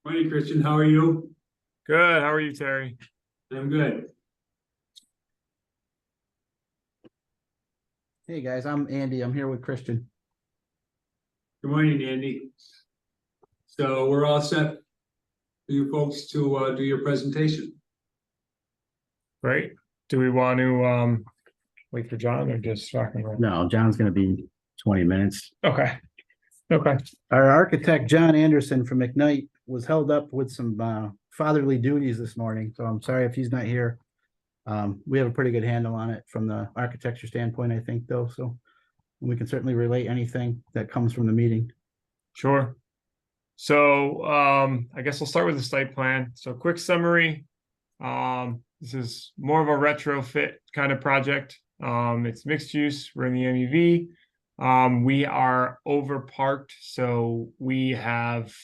Morning, Christian. How are you? Good. How are you, Terry? I'm good. Hey guys, I'm Andy. I'm here with Christian. Good morning, Andy. So we're all set for you folks to do your presentation. Great. Do we want to wait for John or just rock and roll? No, John's going to be 20 minutes. Okay. Okay. Our architect, John Anderson from McKnight, was held up with some fatherly duties this morning. So I'm sorry if he's not here. We have a pretty good handle on it from the architecture standpoint, I think, though. So we can certainly relate anything that comes from the meeting. Sure. So I guess I'll start with the site plan. So quick summary. This is more of a retrofit kind of project. It's mixed use. We're in the MEV. We are over parked, so we have,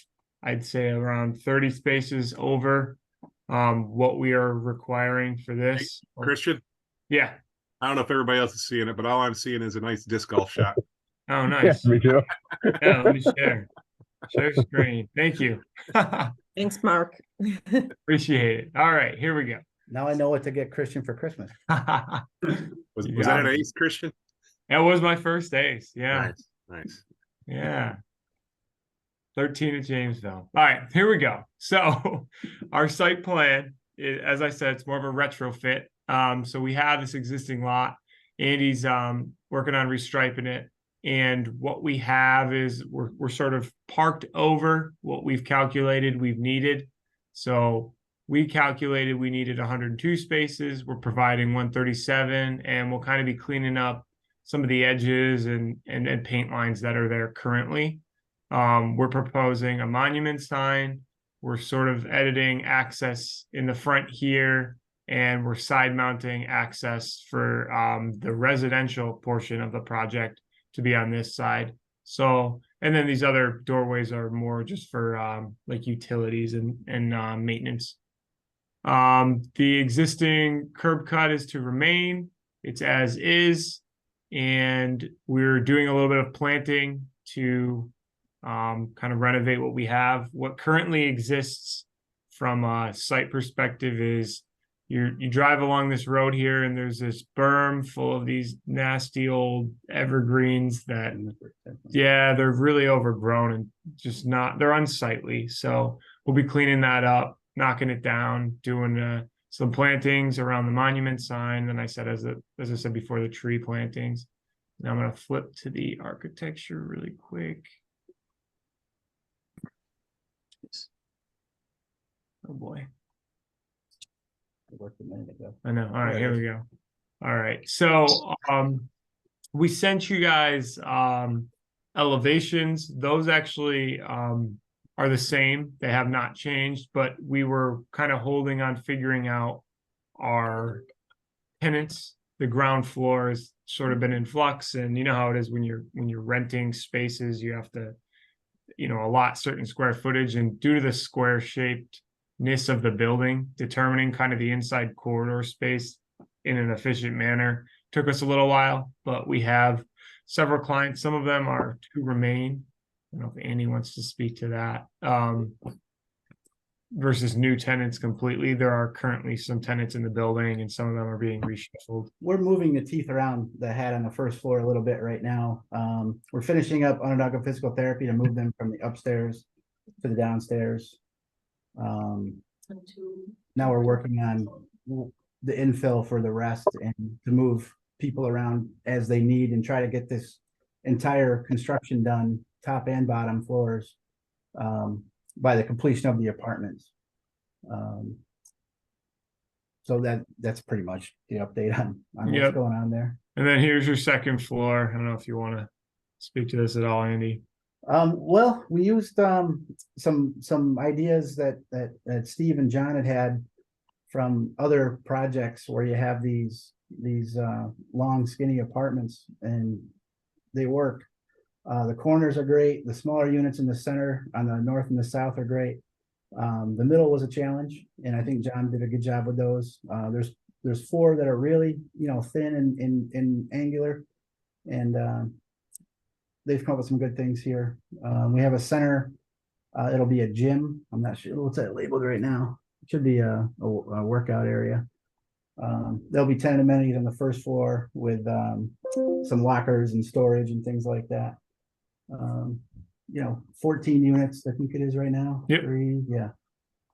I'd say, around 30 spaces over what we are requiring for this. Christian, Yeah. I don't know if everybody else is seeing it, but all I'm seeing is a nice disc golf shot. Oh, nice. me too. Yeah, let me share. Share screen. Thank you. Thanks, Mark. Appreciate it. All right, here we go. Now I know what to get Christian for Christmas. That Was You that got an it. ace, Christian? was my first ace. Yeah. Nice, nice. Yeah. 13 at Jamesville. All right, here we go. So our site plan, as I said, it's more of a retrofit. So we have this existing lot. Andy's working on restriping it. And what we have is we're sort of parked over what we've calculated we've needed. So we calculated we needed 102 spaces. We're providing 137, and we'll kind of be cleaning up some of the edges and paint lines that are there currently. We're proposing a monument sign. We're sort of editing access in the front here, and we're side mounting access for the residential portion of the project to be on this side. So, and then these other doorways are more just for like utilities and maintenance. The existing curb cut is to remain. It's as is. And we're doing a little bit of planting to kind of renovate what we have. What currently exists from a site perspective is you drive along this road here, and there's this berm full of these nasty old evergreens that, yeah, they're really overgrown and just not, they're unsightly. So we'll be cleaning that up, knocking it down, doing some plantings around the monument sign. And I said, as I said before, the tree plantings. Now I'm going to flip to the architecture really quick. Oh boy. Worked a minute ago. I know. All right, There it here is. we go. All right. So we sent you guys elevations. Those actually are the same. They have not changed, but we were kind of holding on figuring out our tenants. The ground floor has sort of been in flux, and you know how it is when you're renting spaces, you have to, allot certain square footage, and due to the square shapedness of the building, determining kind of the inside corridor space in an efficient manner took us a little while, but we have several clients. Some of them are to remain. I don't know if Andy wants to speak to that. Versus new tenants completely. There are currently some tenants in the building, and some of them are being reshuffled. We're moving the teeth around the hat on the first floor a little bit right now. We're finishing up Onondaga Physical Therapy to move them from the upstairs to the downstairs. Now we're working on the infill for the rest and to move people around as they need and try to get this entire construction done, top and bottom floors, by the completion of the apartments. So that's pretty much the update on Yep. what's going on there. And then here's your second floor. I don't know if you want to speak to this at all, Andy. Well, we used some ideas that Steve and John had from other projects where you have these long skinny apartments, and they work. The corners are great. The smaller units in the center on the north and the south are great. The middle was a challenge, and I think John did a good job with those. There's four that are really thin and angular, and they've come up with some good things here. We have a center It'll be a gym. I'm not sure what's that labeled right now. It should be a workout area. There'll be tenant amenities on the first floor with some lockers and storage and things like that. 14 units, I think it is right now. Yep. Yeah.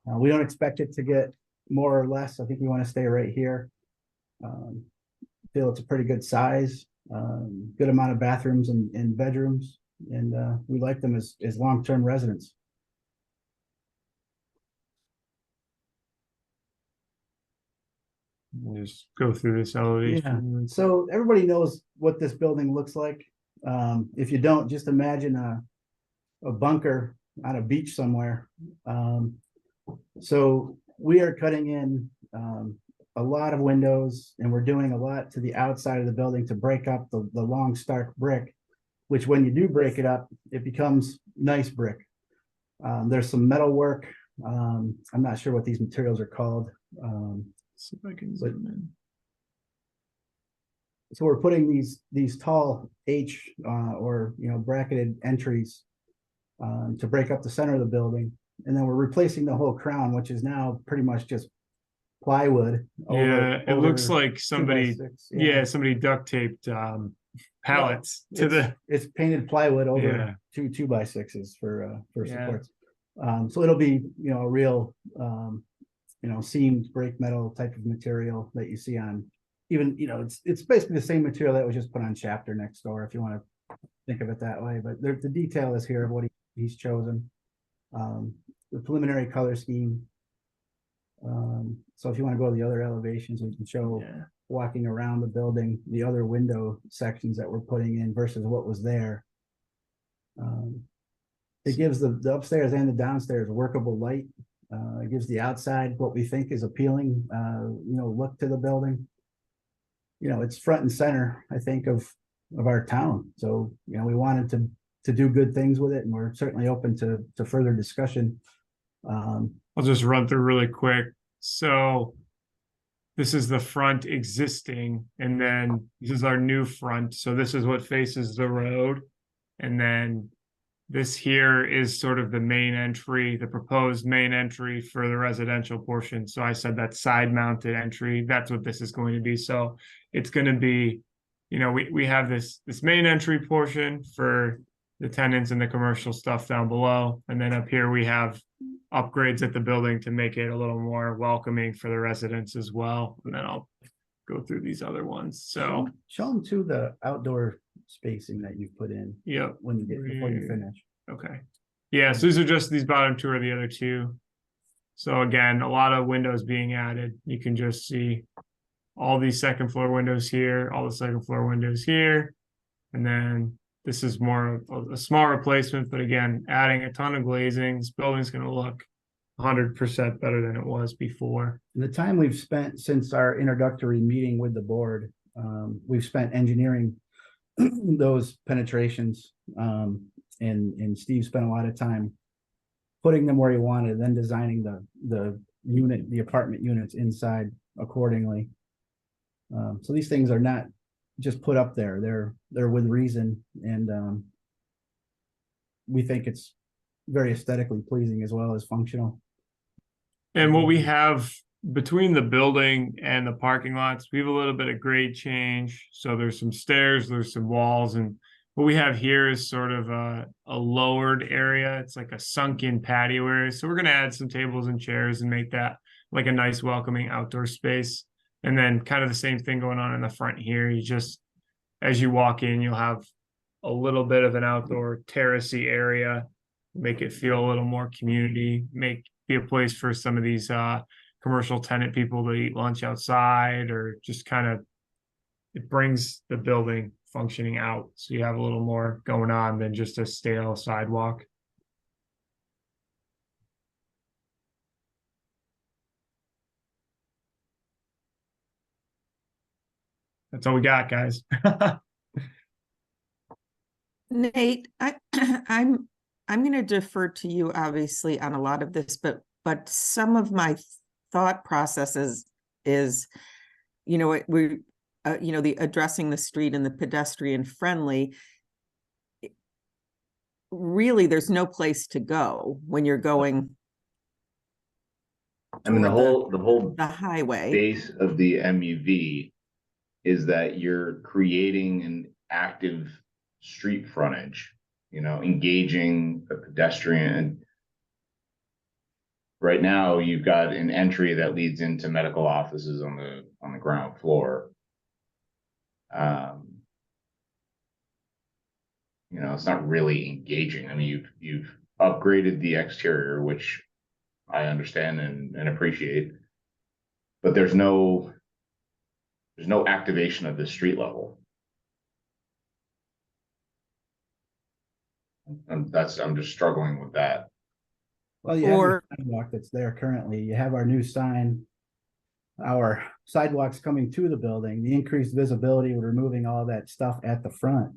We don't expect it to get more or less. I think we want to stay right here. Feel it's a pretty good size, good amount of bathrooms and bedrooms, and we like them as long-term residents. We'll just go through this elevation. So everybody knows what this building looks like. If you don't, just imagine a bunker on a beach somewhere. So we are cutting in a lot of windows, and we're doing a lot to the outside of the building to break up the long stark brick, which when you do break it up, it becomes nice brick. There's some metal work. I'm not sure what these materials are called. See if I can zoom in. So we're putting these tall H or bracketed entries to break up the center of the building, and then we're replacing the whole crown, which is now pretty much just plywood. Yeah, it looks like somebody, 2x6, yeah, somebody duct taped pallets to the. It's painted plywood over Yeah. two 2x6s for Yeah. supports. So it'll be a real seamed break metal type of material that you see on even it's basically the same material that was just put on Chapter next door, if you want to think of it that way. But the detail is here of what he's chosen. The preliminary color scheme. So if you want to go to the other elevations, we can show Yeah. walking around the building, the other window sections that we're putting in versus what was there. It gives the upstairs and the downstairs workable light. It gives the outside what we think is appealing, look to the building. It's front and center, I think, of our town. So, we wanted to do good things with it, and we're certainly open to further discussion. I'll just run through really quick. So this is the front existing, and then this is our new front. So this is what faces the road. And then this here is sort of the main entry, the proposed main entry for the residential portion. So I said that side mounted entry, that's what this is going to be. So it's going to be, we have this main entry portion for the tenants and the commercial stuff down below. And then up here we have upgrades at the building to make it a little more welcoming for the residents as well. And then I'll go through these other ones. So show them to the outdoor spacing that you've put in yeah, when you before you finish. okay. Yeah, so these bottom two are the other two. So again, a lot of windows being added. You can just see all these second floor windows here, all the second floor windows here. And then this is more of a small replacement, but again, adding a ton of glazing. This building's going to look 100% better than it was before. The time we've spent since our introductory meeting with the board, we've spent engineering those penetrations, and Steve spent a lot of time putting them where he wanted, then designing the apartment units inside accordingly. So these things are not just put up there; they're with reason, and we think it's very aesthetically pleasing as well as functional. And what we have between the building and the parking lots, we have a little bit of grade change. So there's some stairs, there's some walls, and what we have here is sort of a lowered area. It's like a sunken patio area. So we're going to add some tables and chairs and make that like a nice welcoming outdoor space. And then kind of the same thing going on in the front here. You just, as you walk in, you'll have a little bit of an outdoor terracey area, make it feel a little more community, be a place for some of these commercial tenant people to eat lunch outside, or just kind of, it brings the building functioning out. So you have a little more going on than just a stale sidewalk. That's all we got, guys. Nate, I'm going to defer to you obviously on a lot of this, but some of my thought processes is, the addressing the street and the pedestrian friendly. really, there's no place to go when you're going I mean, toward the whole the highway. base of the MUV is that you're creating an active street frontage, engaging the pedestrian. Right now, you've got an entry that leads into medical offices on the ground floor. It's not really engaging. I mean, you've upgraded the exterior, which I understand and appreciate, but there's no activation of the street level. I'm just struggling with that. Well, you have Or- your sidewalk that's there currently. You have our new sign. Our sidewalks coming to the building, the increased visibility, we're removing all that stuff at the front.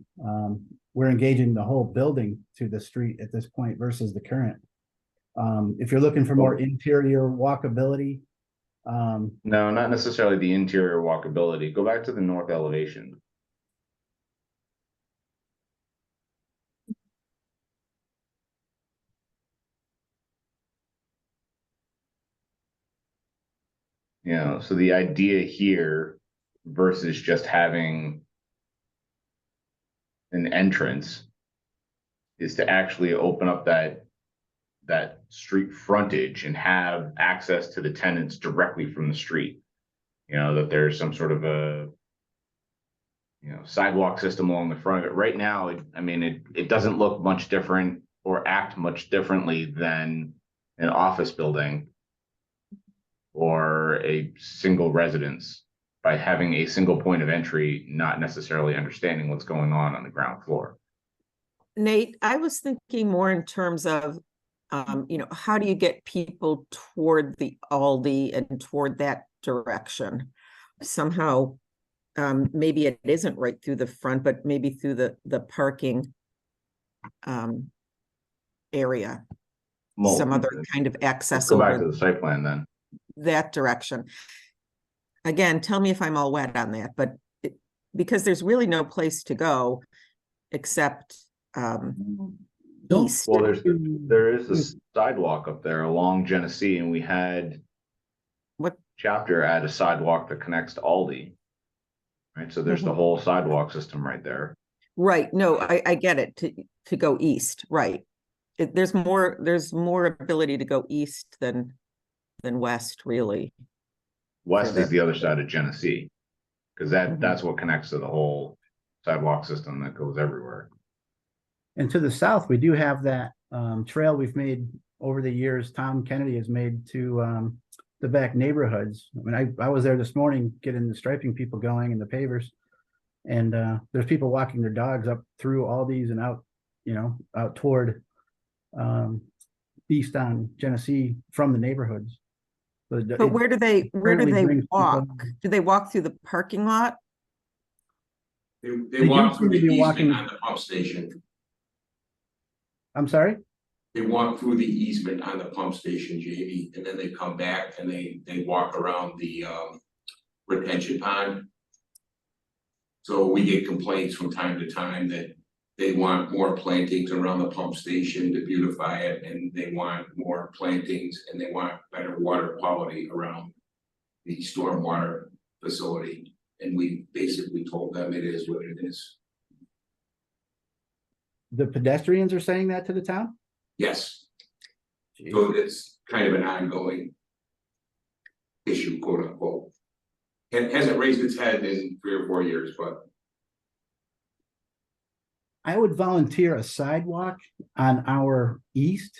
We're engaging the whole building to the street at this point versus the current. If you're looking for more interior walkability, No, not necessarily the interior walkability. Go back to the north elevation. So the idea here versus just having an entrance is to actually open up that street frontage and have access to the tenants directly from the street. That there's some sort of a sidewalk system along the front of it. Right now, it doesn't look much different or act much differently than an office building or a single residence, by having a single point of entry, not necessarily understanding what's going on the ground floor. Nate, I was thinking more in terms of, how do you get people toward the Aldi and toward that direction? Somehow, maybe it isn't right through the front, but maybe through the parking area, Well, some other kind of let's access go back to over the site plan then. that direction. Again, tell me if I'm all wet on that, but because there's really no place to go except east. Well, there is a sidewalk up there along Genesee, and we had What? chapter add a sidewalk that connects to Aldi. Right, so there's the whole sidewalk system right there. Right, no, I get it, to go east, right. There's more ability to go east than west, really. West For is the other side of Genesee, because Mhm. that's what connects to the whole sidewalk system that goes everywhere. and to the south, we do have that trail we've made over the years. Tom Kennedy has made to the back neighborhoods. I mean, I was there this morning getting the striping people going and the pavers. And there's people walking their dogs up through all these and out, out toward east on Genesee from the neighborhoods. But where do they currently brings people- walk? Do they walk through the parking lot? They do walk through seem to the be walking- easement on the pump station. I'm sorry? They walk through the easement on the pump station, JV, and then they come back and they walk around the retention pond. So we get complaints from time to time that they want more plantings around the pump station to beautify it, and they want more plantings, and they want better water quality around the stormwater facility. And we basically told them it is what it is. The pedestrians are saying that to the town? Yes, Jeez. so it's kind of an ongoing issue, quote unquote. It hasn't raised its head in 3 or 4 years, but I would volunteer a sidewalk on our east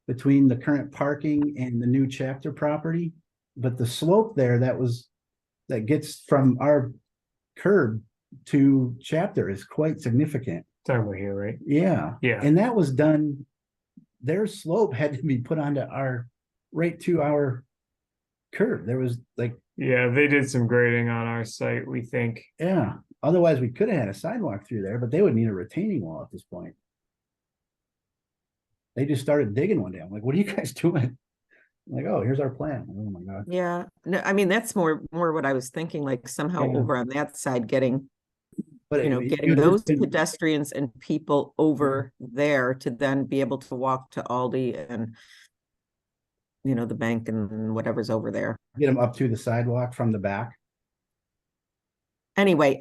between the current parking and the new chapter property. But the slope there that gets from our curb to chapter is quite significant. It's over here, right? Yeah. Yeah. And that was done, their slope had to be put onto right to our curb. There was like, Yeah, they did some grading on our site, we think. yeah, otherwise we could have had a sidewalk through there, but they would need a retaining wall at this point. They just started digging one day. I'm like, what are you guys doing? I'm like, oh, here's our plan. Oh my God. Yeah, no, I mean, that's more what I was thinking, like somehow Yeah. over on that side, getting But you know, it- getting you'd those just- pedestrians and people over there to then be able to walk to Aldi and, you know, the bank and whatever's over there. Get them up to the sidewalk from the back. Anyway,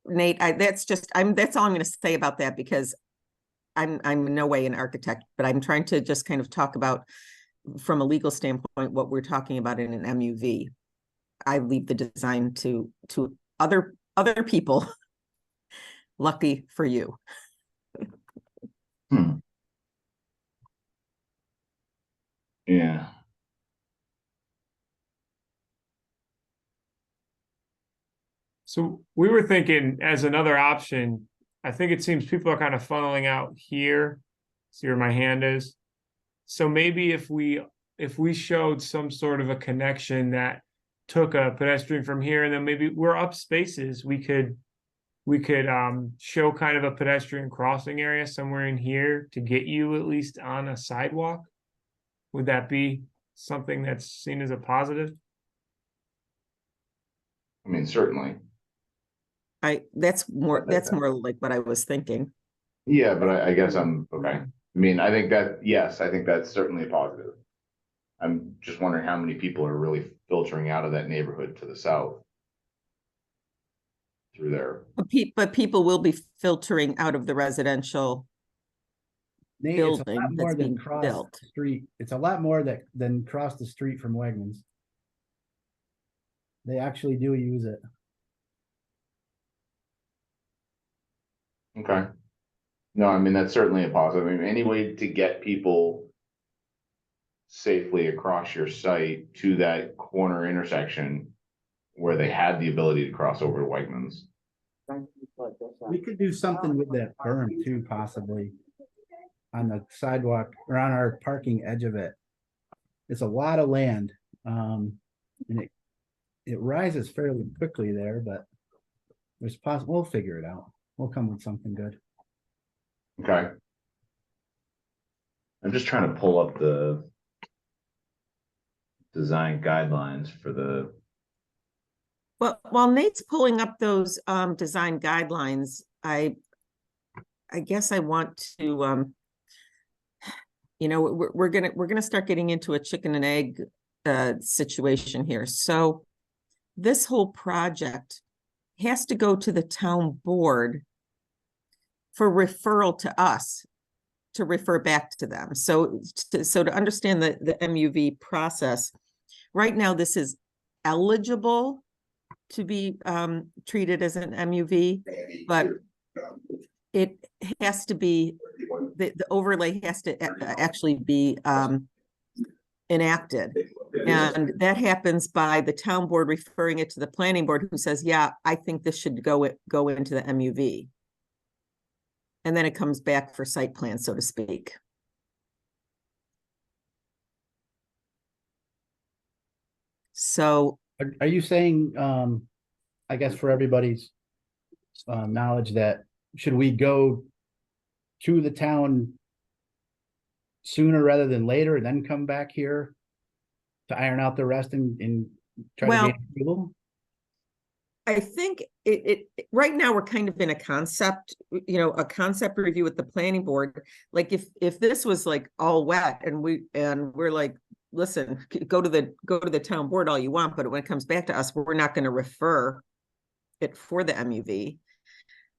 Nate, that's all I'm gonna say about that, because I'm in no way an architect, but I'm trying to just kind of talk about from a legal standpoint, what we're talking about in an MUV. I leave the design to other people. Lucky for you. Yeah. So we were thinking as another option, I think it seems people are kind of funneling out here. See where my hand is? So maybe if we showed some sort of a connection that took a pedestrian from here, and then maybe we're up spaces, we could show kind of a pedestrian crossing area somewhere in here to get you at least on a sidewalk. Would that be something that's seen as a positive? I mean, certainly. That's more like what I was thinking. Yeah, but I guess I'm, okay. I mean, I think that's certainly a positive. I'm just wondering how many people are really filtering out of that neighborhood to the south. Through there. But people will be filtering out of the residential Nate, it's a lot building more that's than being cross built. the street. It's a lot more than cross the street from Wegmans. They actually do use it. Okay. No, I mean, that's certainly a positive. I mean, any way to get people safely across your site to that corner intersection where they had the ability to cross over to Wegmans. We could do something with that berm too, possibly. On the sidewalk or on our parking edge of it. It's a lot of land. And it rises fairly quickly there, but there's we'll figure it out. We'll come with something good. Okay. I'm just trying to pull up the design guidelines for the. Well, while Nate's pulling up those design guidelines, I guess I want to you know, we're gonna start getting into a chicken and egg situation here. So this whole project has to go to the town board for referral to us to refer back to them. So to understand the MUV process, right now this is eligible to be treated as an MUV, but it has to be, the overlay has to actually be enacted. And that happens by the town board referring it to the planning board, who says, yeah, I think this should go into the MUV. And then it comes back for site plan, so to speak. So Are you saying, I guess for everybody's knowledge, that should we go to the town sooner rather than later and then come back here to iron out the rest and try Well, to gain approval? I think it right now we're kind of in a concept review with the planning board. Like if this was like all wet and we're like, listen, go to the town board all you want, but when it comes back to us, we're not going to refer it for the MUV.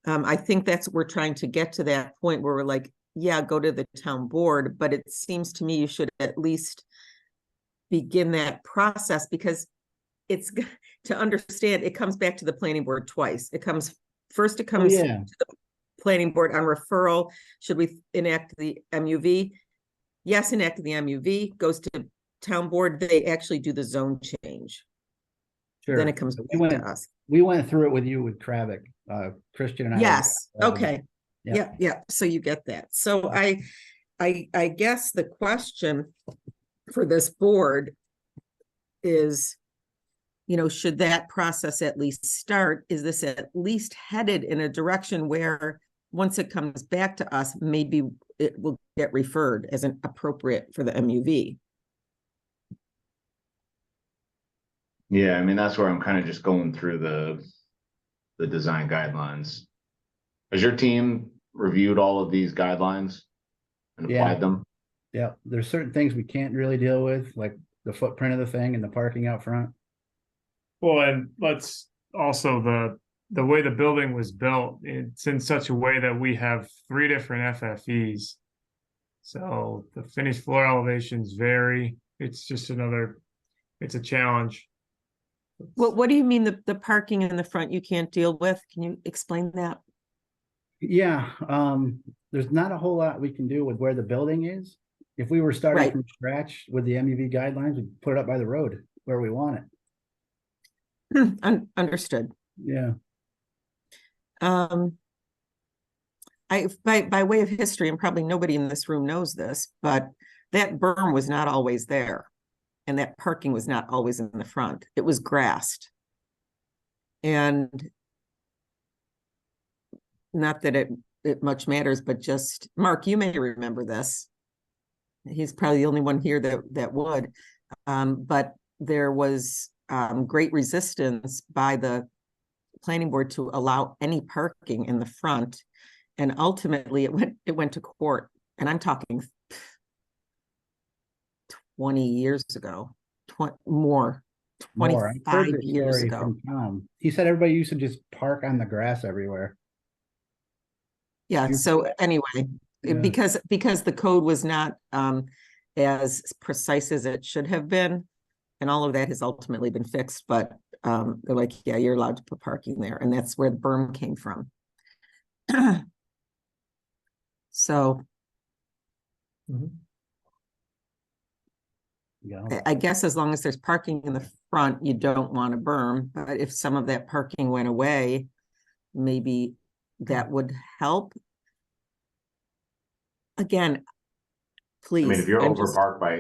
I think we're trying to get to that point where we're like, yeah, go to the town board, but it seems to me you should at least begin that process, because it's to understand, it comes back to the planning board twice. It comes to the planning board on referral. Should we enact the MUV? Yes, enact the MUV, goes to town board. They actually do the zone change. Sure. Then it comes back to us. We went through it with you with Kravic, Christian and I. Yes, okay. Yeah. Yeah, so you get that. So I guess the question for this board is, should that process at least start? Is this at least headed in a direction where once it comes back to us, maybe it will get referred as an appropriate for the MUV? Yeah, I mean, that's where I'm kind of just going through the design guidelines. Has your team reviewed all of these guidelines and Yeah. applied them? Yeah, there's certain things we can't really deal with, like the footprint of the thing and the parking out front. Well, and let's also the way the building was built, it's in such a way that we have 3 different FFEs. So the finished floor elevations vary. It's just it's a challenge. What do you mean the parking in the front you can't deal with? Can you explain that? Yeah, there's not a whole lot we can do with where the building is. If we were starting Right. from scratch with the MUV guidelines, we'd put it up by the road where we want it. Understood. Yeah, By way of history, and probably nobody in this room knows this, but that berm was not always there. And that parking was not always in the front. It was grassed. And not that it much matters, but just, Mark, you may remember this. He's probably the only one here that would. But there was great resistance by the planning board to allow any parking in the front. And ultimately it went to court. And I'm talking 20 years ago, more, more. I've 25 heard this years story ago. from Tom. He said everybody used to just park on the grass everywhere. Yeah, You- so anyway, Yeah. because the code was not as precise as it should have been, and all of that has ultimately been fixed, but they're like, yeah, you're allowed to put parking there, and that's where the berm came from. So Yeah, I guess as long as there's parking in the front, you don't want a berm, but if some of that parking went away, maybe that would help. Again, please. I mean, if you're I'm just-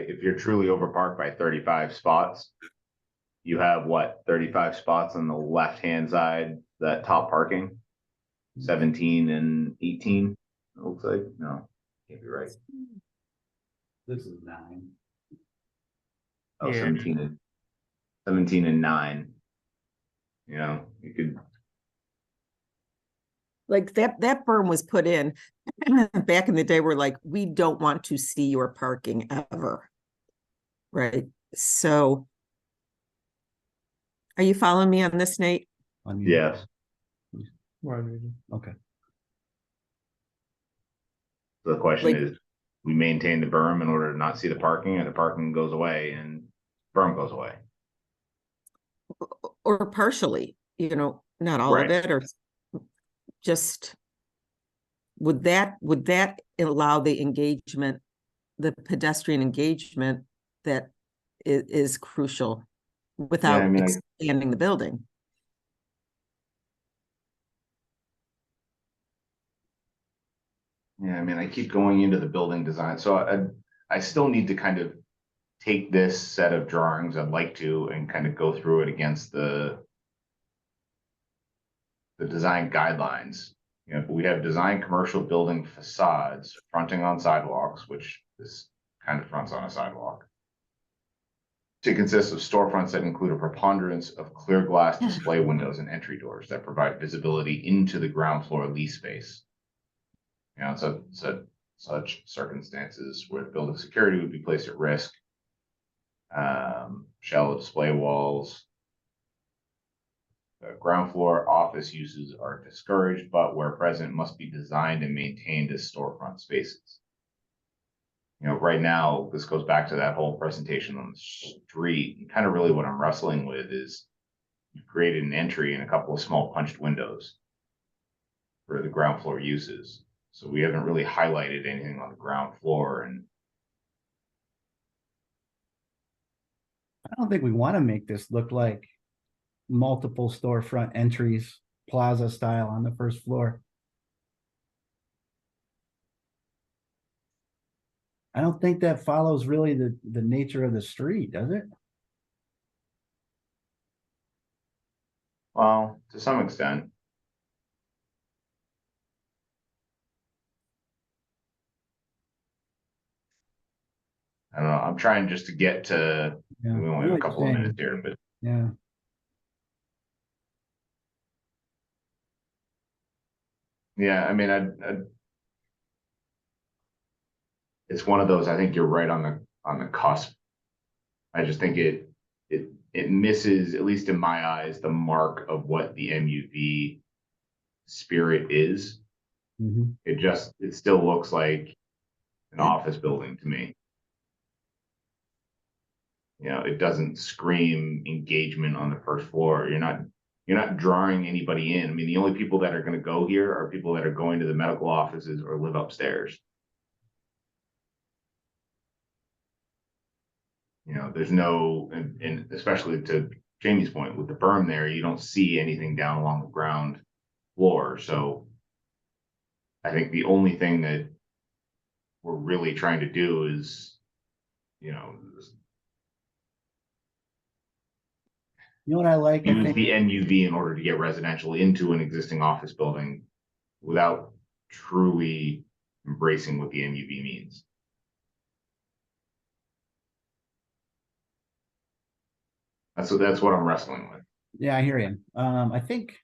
if you're truly overparked by 35 spots, you have what, 35 spots on the left-hand side, that top parking? 17 and 18, it looks like. No, can't be right. this is 9. Oh, Yeah. 17 and 9. You know, you could, Like that berm was put in back in the day. We're like, we don't want to see your parking ever. Right. So are you following me on this, Nate? yes. Okay. The question Like- is, we maintain the berm in order to not see the parking, and the parking goes away and berm goes away. Or partially, not all of Right. it, or just would that allow the engagement, the pedestrian engagement that is crucial without mean, expanding the building? Yeah, I mean, I keep going into the building design, so I still need to kind of take this set of drawings, I'd like to, and kind of go through it against the design guidelines. You know, we have design commercial building facades fronting on sidewalks, which this kind of fronts on a sidewalk, to consist of storefronts that include a preponderance of clear glass display windows and entry doors that provide visibility into the ground floor lease space. You know, so such circumstances where building security would be placed at risk. Shallow display walls. Ground floor office uses are discouraged, but where present must be designed and maintained as storefront spaces. You know, right now, this goes back to that whole presentation on the street. And kind of really what I'm wrestling with is you've created an entry and a couple of small punched windows for the ground floor uses. So we haven't really highlighted anything on the ground floor. And I don't think we want to make this look like multiple storefront entries, plaza style on the first floor. I don't think that follows really the nature of the street, does it? well, to some extent. I don't know. I'm trying just to get to, Yeah. we I only know have a what couple you're of saying. minutes here, but Yeah. Yeah, I mean, it's one of those, I think you're right on the cusp. I just think it misses, at least in my eyes, the mark of what the MUV spirit is. Mhm. It still looks like an office building to me. You know, it doesn't scream engagement on the first floor. You're not drawing anybody in. I mean, the only people that are going to go here are people that are going to the medical offices or live upstairs. You know, there's no, and especially to Jamie's point, with the berm there, you don't see anything down along the ground floor. So I think the only thing that we're really trying to do is, you know, You know what I like? I use think the NUV in order to get residential into an existing office building without truly embracing what the NUV means. That's what I'm wrestling with. Yeah, I hear you. I think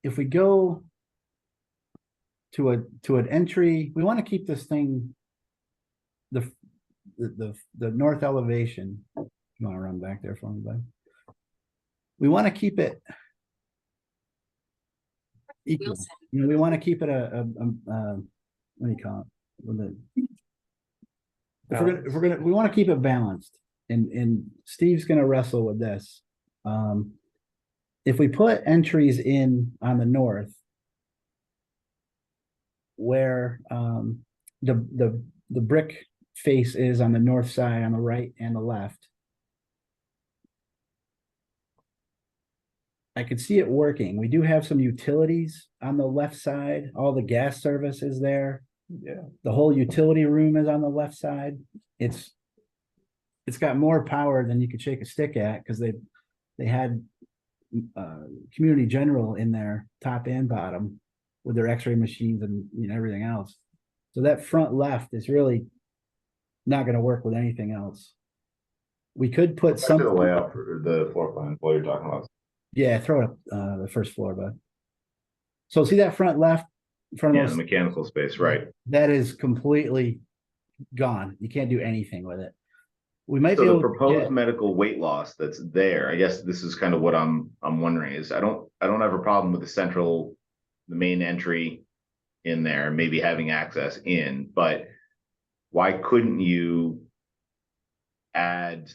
if we go to an entry, we want to keep this thing the north elevation. You want to run back there for me, bud? We want to keep it equal. You know, we want to keep it what do you call it? With the, if we're gonna, we want to keep it balanced, and Steve's gonna wrestle with this. If we put entries in on the north, where the brick face is on the north side, on the right and the left, I could see it working. We do have some utilities on the left side. All the gas service is there. Yeah. The whole utility room is on the left side. It's got more power than you could shake a stick at, because they had Community General in there, top and bottom, with their X-ray machines and, you know, everything else. So that front left is really not going to work with anything else. We could put Back to the some layout for the floor plan while you're talking about. Yeah, throw it up the first floor, bud. So see that front left, in front Yeah, of the those, mechanical space, right? that is completely gone. You can't do anything with it. We might So be the able to proposed get, medical weight loss that's there, I guess this is kind of what I'm wondering is I don't have a problem with the main entry in there, maybe having access in, but why couldn't you add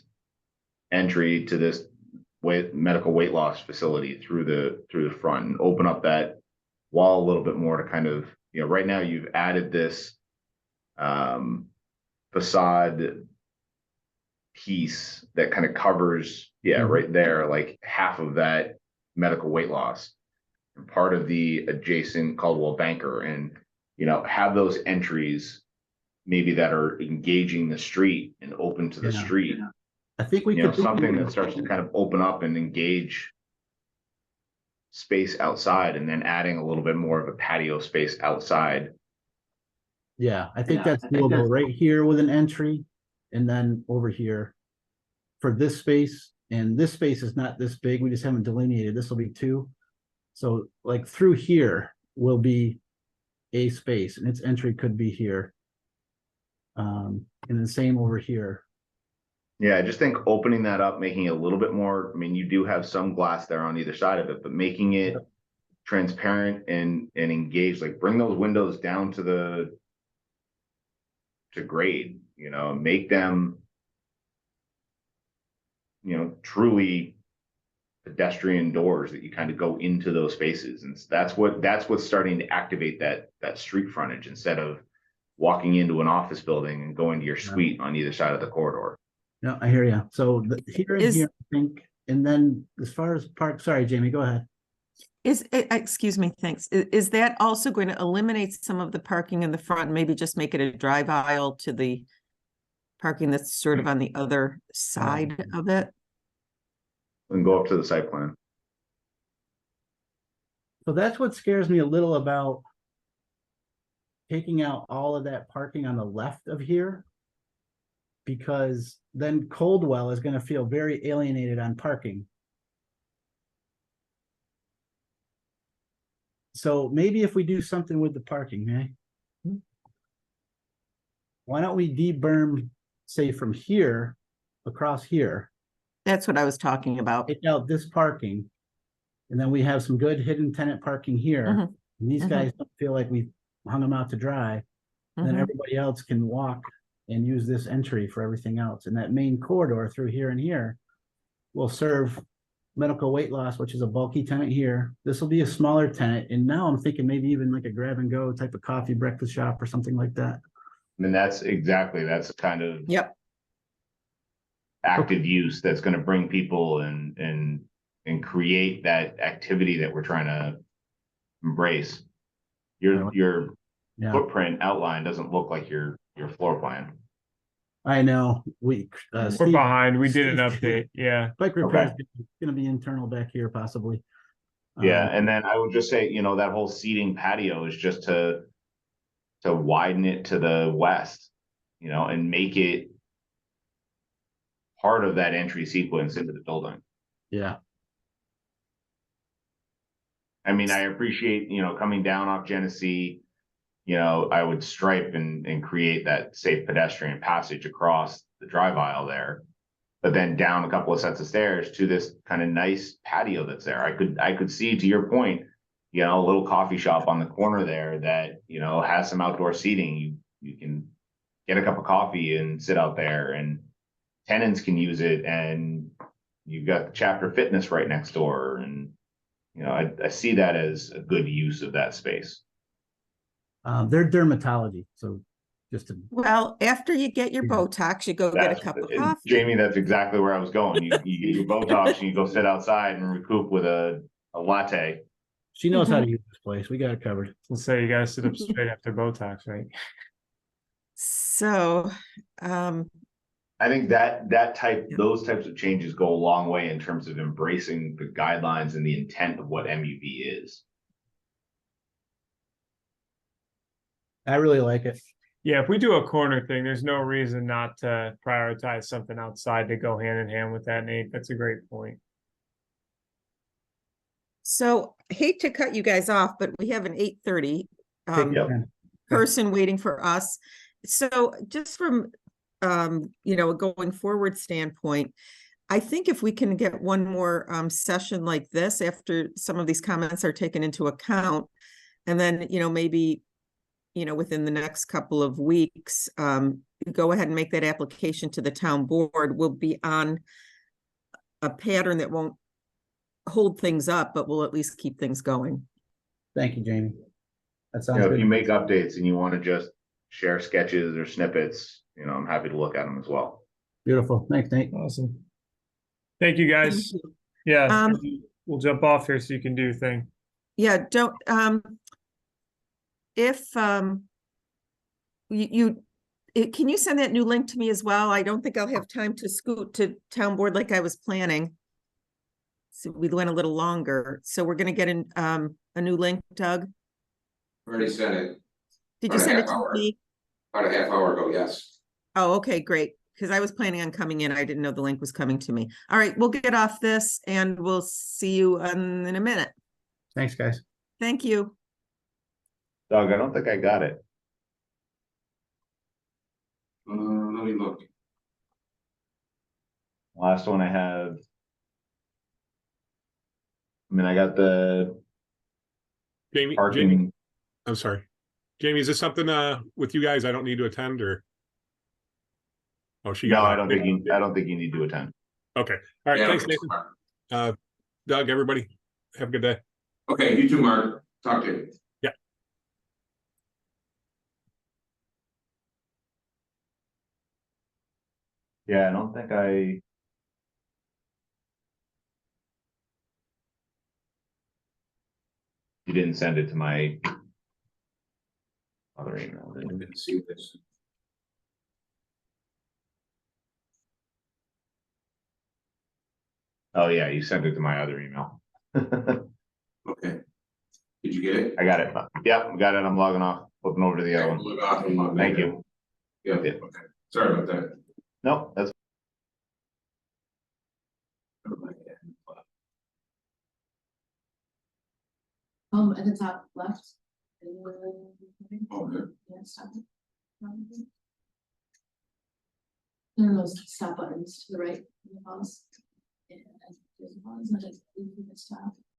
entry to this medical weight loss facility through the front and open up that wall a little bit more to kind of, you know, right now you've added this facade piece that kind of covers, right there, like half of that medical weight loss and part of the adjacent Caldwell Banker, and, you know, have those entries maybe that are engaging the street and open to the Yeah. street. I think we You know, could do something that starts to kind of open up and engage space outside, and then adding a little bit more of a patio space outside. Yeah, I think that's doable right here with an entry, and then over here for this space. And this space is not this big. We just haven't delineated. This will be 2. So like through here will be a space, and its entry could be here. And the same over here. Yeah, I just think opening that up, making it a little bit more, I mean, you do have some glass there on either side of it, but making it transparent and engaged, like bring those windows down to grade, you know, make them, you know, truly pedestrian doors that you kind of go into those spaces. And that's what's starting to activate that street frontage, instead of walking into an office building and going to your suite on either side of the corridor. No, I hear you. So here and Is- here, I think, and then as far as park, sorry, Jamie, go ahead. Excuse me, thanks. Is that also going to eliminate some of the parking in the front and maybe just make it a drive aisle to the parking that's sort of on the other side of it? And go up to the site plan. So that's what scares me a little about taking out all of that parking on the left of here. Because then Coldwell is going to feel very alienated on parking. so maybe if we do something with the parking, eh? Why don't we de-berm, say from here, across here, That's what I was talking about. take out this parking. And then we have some good hidden tenant parking here. Mhm, And these mhm. guys don't feel like we hung them out to dry. Then Mhm. everybody else can walk and use this entry for everything else. And that main corridor through here and here will serve medical weight loss, which is a bulky tenant here. This will be a smaller tenant. And now I'm thinking maybe even like a grab and go type of coffee breakfast shop or something like that. I mean, that's the kind of Yep. active use that's gonna bring people and create that activity that we're trying to embrace. Your Yeah, footprint outline doesn't look like your floor plan. I know. We're Steve, behind. We did an Steve- update. Yeah. bike repair is Okay. gonna be internal back here possibly. Yeah, Um, and then I would just say, you know, that whole seating patio is just to widen it to the west, you know, and make it part of that entry sequence into the building. Yeah, I mean, I appreciate, you know, coming down off Genesee, you know, I would stripe and create that safe pedestrian passage across the drive aisle there. But then down a couple of sets of stairs to this kind of nice patio that's there. I could see, to your point, you know, a little coffee shop on the corner there that, you know, has some outdoor seating. You can get a cup of coffee and sit out there, and tenants can use it, and you've got the Chapter Fitness right next door. And, you know, I see that as a good use of that space. they're dermatology, so just to, Well, after you get your Yeah. Botox, you go get a That's, cup of coffee. Jamie, that's exactly where I was going. You get your Botox and you go sit outside and recoup with a latte. she knows how to Mm-hmm. use this place. We got it covered. Let's say you gotta sit up straight after Botox, right? So, I think those types of changes go a long way in terms of embracing the guidelines and the intent of what MUB is. I really like it. Yeah, if we do a corner thing, there's no reason not to prioritize something outside to go hand in hand with that, Nate. That's a great point. so hate to cut you guys off, but we have an 8:30 Take your Yep. time. person waiting for us. So just from, you know, a going forward standpoint, I think if we can get one more session like this after some of these comments are taken into account, and then, you know, maybe, you know, within the next couple of weeks, go ahead and make that application to the town board. We'll be on a pattern that won't hold things up, but will at least keep things going. Thank you, Jamie. That You sounds know, if you good. make updates and you want to just share sketches or snippets, you know, I'm happy to look at them as well. Beautiful. Thanks, Nate. Awesome. Thank you, guys. Yeah, Um, we'll jump off here so you can do your thing. Yeah, don't, if, can you send that new link to me as well? I don't think I'll have time to scoot to town board like I was planning. So we went a little longer, so we're gonna get a new link, Doug. Already sent it Did you About a send it half to hour. me? about a half hour ago, yes. Oh, okay, great, because I was planning on coming in. I didn't know the link was coming to me. All right, we'll get off this and we'll see you in a minute. Thanks, guys. Thank you. Doug, I don't think I got it. Let me look. Last one I have. I mean, I got the Jamie, parking. I'm sorry. Jamie, is this something with you guys I don't need to attend or? Oh, she No, got. I don't think you need to attend. Okay. All right. Yeah, Thanks, okay, Nathan. Mark. Doug, everybody, have a good day. Okay, you too, Mark. Talk to you. Yeah, I don't think I. You didn't send it to my other email, did you? Didn't see this. Oh, yeah, you sent it to my other email. Okay. Did you get it? I got it. Yep, got it. I'm logging off, flipping over to the other Okay, one. we'll look off and log Thank back. you. Yeah, Yeah. okay. Sorry about that. No, that's at the top left. Okay. Yeah, stop. There are those stop buttons to the right in the pause. And there's one that is at the stop.